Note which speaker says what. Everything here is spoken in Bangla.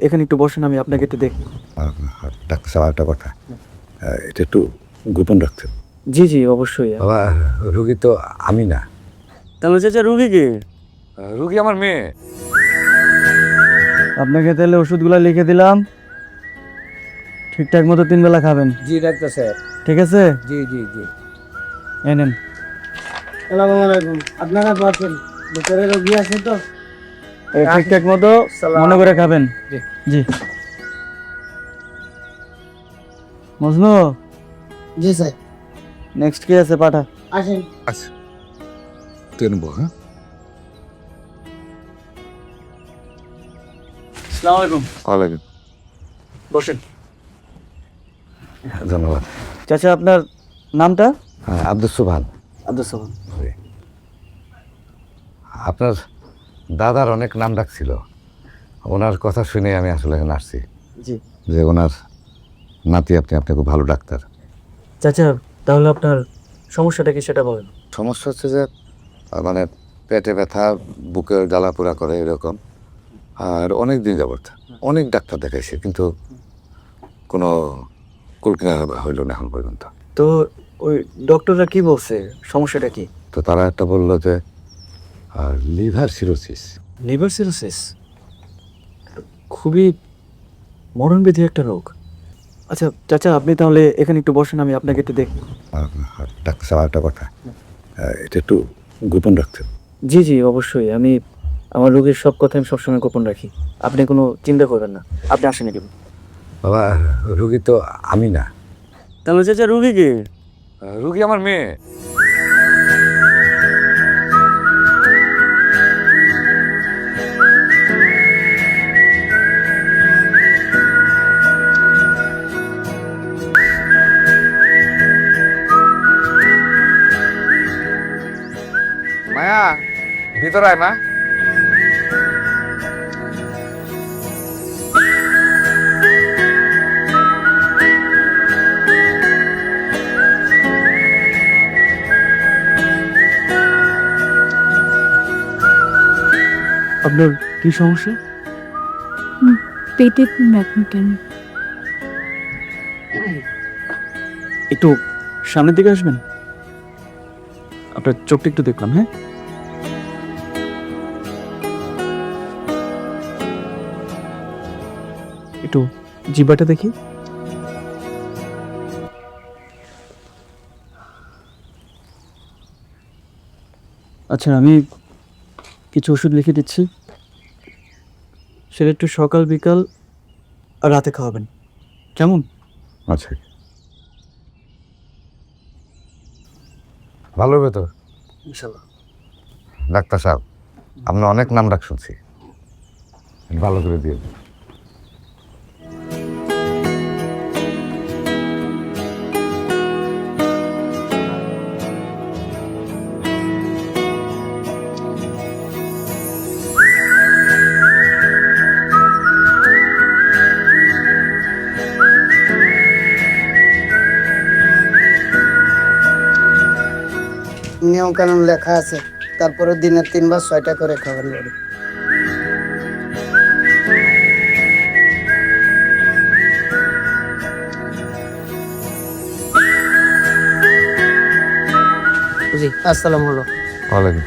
Speaker 1: এখানে একটু বসেন, আমি আপনাকে একটু দেখ।
Speaker 2: ডাক্তার সাহেব একটা কথা, এটা একটু গোপন রাখতে।
Speaker 1: জি জি অবশ্যই।
Speaker 2: বাবা, রুগী তো আমি না।
Speaker 1: তাহলে চাচা রুগী কি?
Speaker 2: রুগী আমার মেয়ে।
Speaker 1: আপনাকে তাহলে ওষুধগুলো লিখে দিলাম, ঠিকঠাক মতো 3 বেলা খাবেন।
Speaker 2: জি ডাক্তার সাহেব।
Speaker 1: ঠিক আছে,
Speaker 2: জি জি জি।
Speaker 1: এই নেন।
Speaker 3: আসসালামু আলাইকুম। আপনারা বসেন, ভিতরে রোগী আছে তো।
Speaker 1: ঠিকঠাক মতো মনে করে খাবেন।
Speaker 2: জি।
Speaker 1: জি মজনু,
Speaker 3: জি স্যার,
Speaker 1: নেক্সট কি আছে পাঠা।
Speaker 3: আসেন।
Speaker 2: আচ্ছা, তুই নেবো। হ্যাঁ,
Speaker 1: আসসালামু আলাইকুম।
Speaker 2: ওয়ালাইকুম।
Speaker 1: বসেন।
Speaker 2: ধন্যবাদ।
Speaker 1: চাচা আপনার নামটা?
Speaker 2: হ্যাঁ, আব্দুল সুবহান।
Speaker 1: আব্দুল সালাম।
Speaker 2: আপনার দাদার অনেক নাম ডাকছিল, ওনার কথা শুনে আমি আসলে এখানে আসছি
Speaker 1: জি
Speaker 2: যে ওনার নাতি আপনি খুব ভালো ডাক্তার।
Speaker 1: চাচা, তাহলে আপনার সমস্যাটা কি সেটা বলেন।
Speaker 2: সমস্যা হচ্ছে যে মানে পেটে ব্যথা, বুকে জ্বালা পোড়া করে এরকম, আর অনেক দিন যাবত অনেক ডাক্তার দেখাইছে, কিন্তু কোনো কুলকিনারা হইল না এখন পর্যন্ত।
Speaker 1: তো ওই ডক্টররা কি বলছে, সমস্যাটা কি?
Speaker 2: তো তারা একটা বললো যে লিভার সিরোসিস।
Speaker 1: লিভার সিরোসিস খুবই মরণব্যাধি একটা রোগ। আচ্ছা চাচা, আপনি তাহলে এখানে একটু বসেন, আমি আপনাকে একটু দেখ।
Speaker 2: ডাক্তার সাহেব একটা কথা, এটা একটু গোপন রাখতে।
Speaker 1: জি জি অবশ্যই, আমি আমার রোগীর সব কথা আমি সবসময় গোপন রাখি, আপনি কোনো চিন্তা করবেন না। আপনি আসেন এখানে।
Speaker 2: বাবা, রুগী তো আমি না।
Speaker 1: তাহলে চাচা রুগী কি?
Speaker 2: রুগী আমার মেয়ে। মায়া, ভিতরে আয় মা।
Speaker 1: আপনার কি সমস্যা?
Speaker 4: পেটে ব্যথা কেন?
Speaker 1: একটু সামনের দিকে আসবেন, আপনার চোখটা একটু দেখলাম। হ্যাঁ, একটু জিহ্বাটা দেখি। আচ্ছা, আমি কিছু ওষুধ লিখে দিচ্ছি, সেটা একটু সকাল বিকাল আর রাতে খাওয়াবেন, কেমন?
Speaker 2: আচ্ছা, ভালো হবে তো।
Speaker 1: ইনশাল্লাহ।
Speaker 2: ডাক্তার সাহেব, আপনার অনেক নাম ডাক শুনছি, ভালো করে দিয়ে দিন।
Speaker 3: নিয়ম কানুন লেখা আছে, তারপরে দিনে 3 বার 6টা করে খাবেন বলে। জি, আসসালামু আলাইকুম।
Speaker 2: ওয়ালাইকুম।